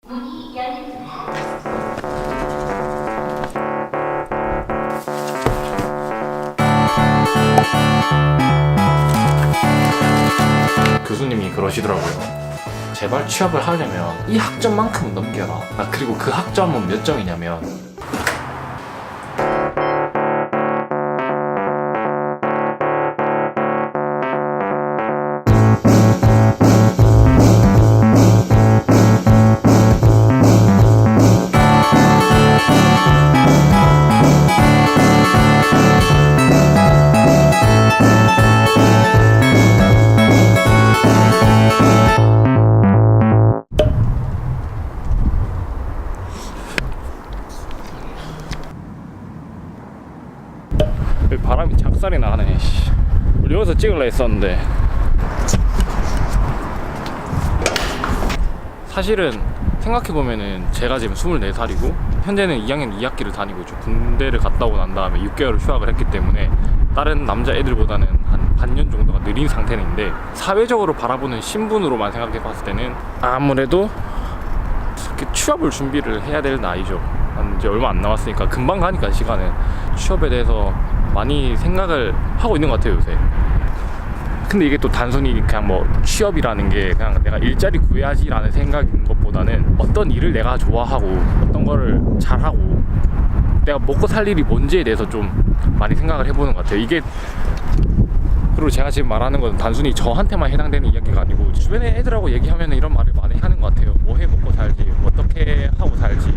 문이 열립니다. 교수님이 그러시더라고요. 제발 취업을 하려면 이 학점만큼은 넘겨라. 그리고 그 학점은 몇 점이냐면 바람이 작살이 나네. 여기서 찍으려 했었는데 사실은 생각해보면은 제가 지금 24살이고 현재는 2학년 2학기를 다니고 있죠. 군대를 갔다 오고 난 다음에 6개월을 휴학을 했기 때문에 다른 남자애들보다는 한 반년 정도가 느린 상태인데, 사회적으로 바라보는 신분으로만 생각해봤을 때는 아무래도 취업을 준비를 해야 될 나이죠. 이제 얼마 안 남았으니까 금방 가니까 시간은 취업에 대해서 많이 생각을 하고 있는 것 같아요 요새. 근데 이게 또 단순히 그냥 뭐 취업이라는 게 그냥 내가 일자리 구해야지라는 생각인 것보다는 어떤 일을 내가 좋아하고 어떤 거를 잘하고 내가 먹고 살 일이 뭔지에 대해서 좀 많이 생각을 해보는 것 같아요. 이게 그리고 제가 지금 말하는 건 단순히 저한테만 해당되는 이야기가 아니고 주변에 애들하고 얘기하면 이런 말을 많이 하는 것 같아요. 뭐 해 먹고 살지, 어떻게 하고 살지.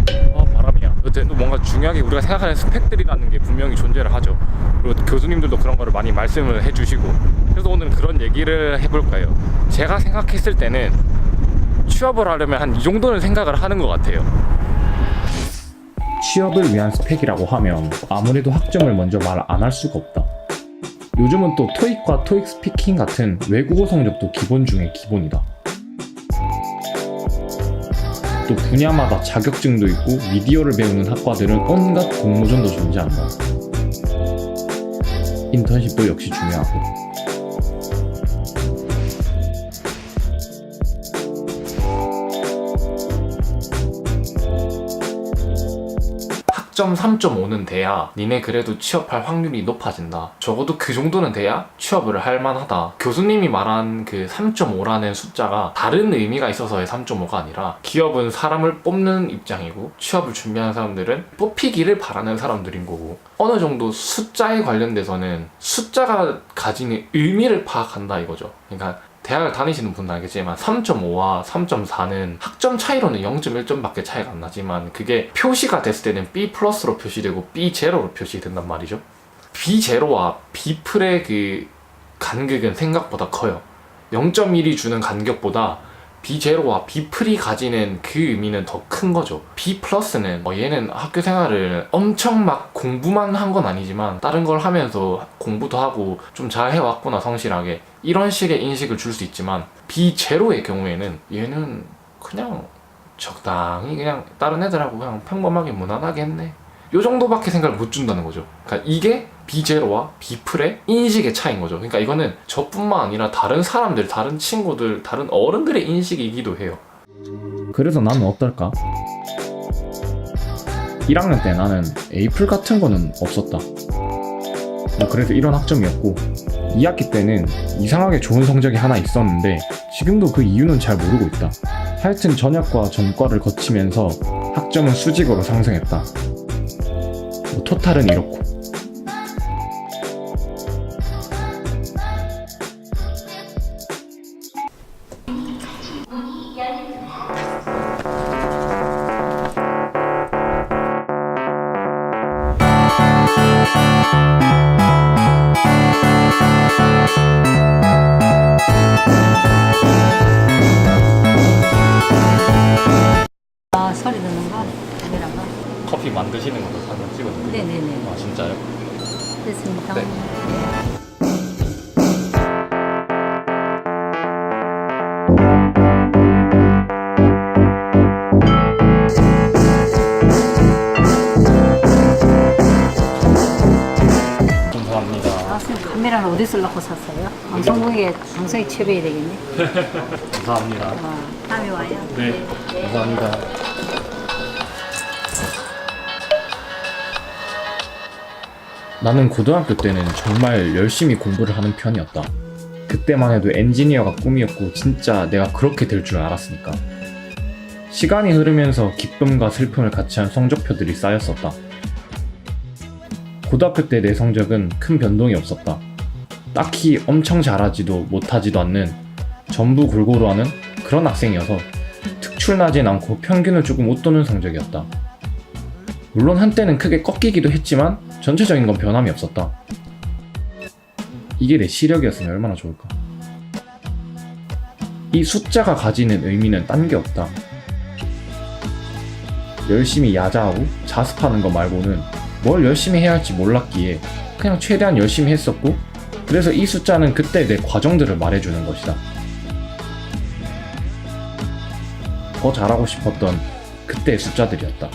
바람이야. 여튼 뭔가 중요하게 우리가 생각하는 스펙들이라는 게 분명히 존재를 하죠. 그리고 교수님들도 그런 거를 많이 말씀을 해주시고, 그래서 오늘은 그런 얘기를 해볼 거예요. 제가 생각했을 때는 취업을 하려면 한 이 정도는 생각을 하는 것 같아요. 취업을 위한 스펙이라고 하면 아무래도 학점을 먼저 말 안 할 수가 없다. 요즘은 또 토익과 토익 스피킹 같은 외국어 성적도 기본 중에 기본이다. 또 분야마다 자격증도 있고 미디어를 배우는 학과들은 온갖 공모전도 존재한다. 인턴십도 역시 중요하고. 학점 3.5는 돼야 니네 그래도 취업할 확률이 높아진다. 적어도 그 정도는 돼야 취업을 할 만하다. 교수님이 말한 그 3.5라는 숫자가 다른 의미가 있어서의 3.5가 아니라, 기업은 사람을 뽑는 입장이고 취업을 준비하는 사람들은 뽑히기를 바라는 사람들인 거고, 어느 정도 숫자에 관련돼서는 숫자가 가지는 의미를 파악한다 이거죠. 그러니까 대학을 다니시는 분은 알겠지만 3.5와 3.4는 학점 차이로는 0.1점밖에 차이가 안 나지만 그게 표시가 됐을 때는 B 플러스로 표시되고 B 제로로 표시된단 말이죠. B 제로와 B 풀의 그 간격은 생각보다 커요. 0.1이 주는 간격보다 B 제로와 B 풀이 가지는 그 의미는 더 큰 거죠. B 플러스는 얘는 학교 생활을 엄청 막 공부만 한 건 아니지만 다른 걸 하면서 공부도 하고 좀 잘 해왔구나 성실하게, 이런 식의 인식을 줄 수 있지만, B 제로의 경우에는 얘는 그냥 적당히 그냥 다른 애들하고 그냥 평범하게 무난하게 했네, 요 정도밖에 생각을 못 준다는 거죠. 그러니까 이게 B0와 B풀의 인식의 차이인 거죠. 그러니까 이거는 저뿐만 아니라 다른 사람들, 다른 친구들, 다른 어른들의 인식이기도 해요. 그래서 나는 어떨까? 1학년 때 나는 A풀 같은 거는 없었다. 그래서 이런 학점이었고, 2학기 때는 이상하게 좋은 성적이 하나 있었는데 지금도 그 이유는 잘 모르고 있다. 하여튼 전역과 전과를 거치면서 학점은 수직으로 상승했다. 토탈은 이렇고. 문이 열립니다. 소리 듣는 거? 카메라가? 커피 만드시는 것도 사진 찍어주세요. 네네네. 아 진짜요? 됐습니다. 네. 감사합니다. 나왔으면 카메라 카메라는 어디 쓰려고 샀어요? 방송국에 방송에 취업해야 되겠네. 감사합니다. 다음에 와요. 네, 감사합니다. 나는 고등학교 때는 정말 열심히 공부를 하는 편이었다. 그때만 해도 엔지니어가 꿈이었고 진짜 내가 그렇게 될 줄 알았으니까. 시간이 흐르면서 기쁨과 슬픔을 같이 한 성적표들이 쌓였었다. 고등학교 때 내 성적은 큰 변동이 없었다. 딱히 엄청 잘하지도 못하지도 않는 전부 골고루 하는 그런 학생이어서 특출나진 않고 평균을 조금 웃도는 성적이었다. 물론 한때는 크게 꺾이기도 했지만 전체적인 건 변함이 없었다. 이게 내 시력이었으면 얼마나 좋을까. 이 숫자가 가지는 의미는 딴 게 없다. 열심히 야자하고 자습하는 거 말고는 뭘 열심히 해야 할지 몰랐기에 그냥 최대한 열심히 했었고, 그래서 이 숫자는 그때 내 과정들을 말해주는 것이다. 더 잘하고 싶었던 그때의 숫자들이었다.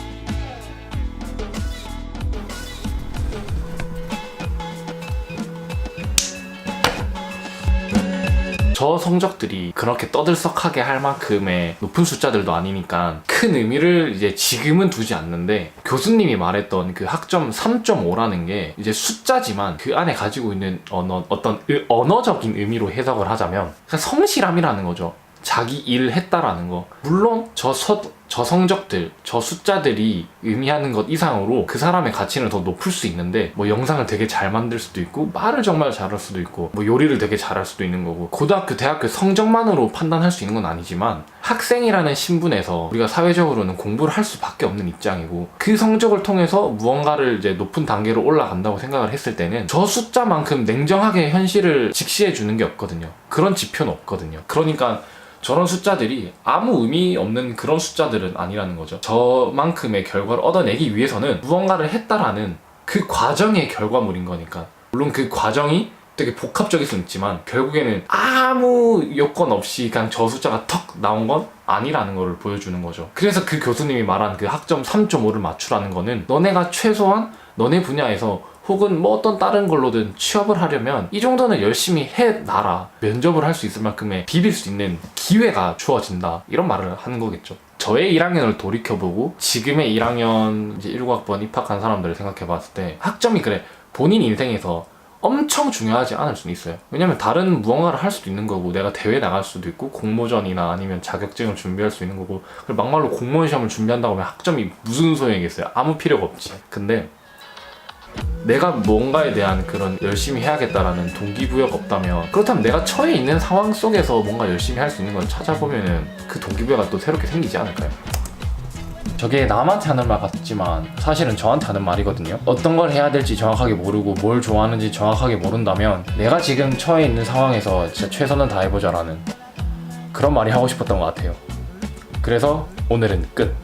저 성적들이 그렇게 떠들썩하게 할 만큼의 높은 숫자들도 아니니까 큰 의미를 이제 지금은 두지 않는데, 교수님이 말했던 그 학점 3.5라는 게 이제 숫자지만 그 안에 가지고 있는 어떤 언어적인 의미로 해석을 하자면 그냥 성실함이라는 거죠. 자기 일을 했다라는 거. 물론 저 성적들, 저 숫자들이 의미하는 것 이상으로 그 사람의 가치는 더 높을 수 있는데, 뭐 영상을 되게 잘 만들 수도 있고, 말을 정말 잘할 수도 있고, 뭐 요리를 되게 잘할 수도 있는 거고, 고등학교, 대학교 성적만으로 판단할 수 있는 건 아니지만 학생이라는 신분에서 우리가 사회적으로는 공부를 할 수밖에 없는 입장이고, 그 성적을 통해서 무언가를 이제 높은 단계로 올라간다고 생각을 했을 때는 저 숫자만큼 냉정하게 현실을 직시해 주는 게 없거든요. 그런 지표는 없거든요. 그러니까 저런 숫자들이 아무 의미 없는 그런 숫자들은 아니라는 거죠. 저만큼의 결과를 얻어내기 위해서는 무언가를 했다라는 그 과정의 결과물인 거니까. 물론 그 과정이 되게 복합적일 수는 있지만 결국에는 아무 요건 없이 그냥 저 숫자가 턱 나온 건 아니라는 거를 보여주는 거죠. 그래서 그 교수님이 말한 그 학점 3.5를 맞추라는 거는 너네가 최소한 너네 분야에서 혹은 뭐 어떤 다른 걸로든 취업을 하려면 이 정도는 열심히 해놔라. 면접을 할 수 있을 만큼의 비빌 수 있는 기회가 주어진다. 이런 말을 하는 거겠죠. 저의 1학년을 돌이켜보고 지금의 1학년 이제 19학번 입학한 사람들을 생각해봤을 때 학점이 그래 본인 인생에서 엄청 중요하지 않을 수는 있어요. 왜냐면 다른 무언가를 할 수도 있는 거고, 내가 대회 나갈 수도 있고, 공모전이나 아니면 자격증을 준비할 수 있는 거고, 그리고 막말로 공무원 시험을 준비한다고 하면 학점이 무슨 소용이겠어요. 아무 필요가 없지. 근데 내가 뭔가에 대한 그런 열심히 해야겠다라는 동기부여가 없다면, 그렇다면 내가 처해 있는 상황 속에서 뭔가 열심히 할 수 있는 걸 찾아보면은 그 동기부여가 또 새롭게 생기지 않을까요? 저게 남한테 하는 말 같지만 사실은 저한테 하는 말이거든요. 어떤 걸 해야 될지 정확하게 모르고 뭘 좋아하는지 정확하게 모른다면 내가 지금 처해 있는 상황에서 진짜 최선을 다해보자라는 그런 말이 하고 싶었던 것 같아요. 그래서 오늘은 끝.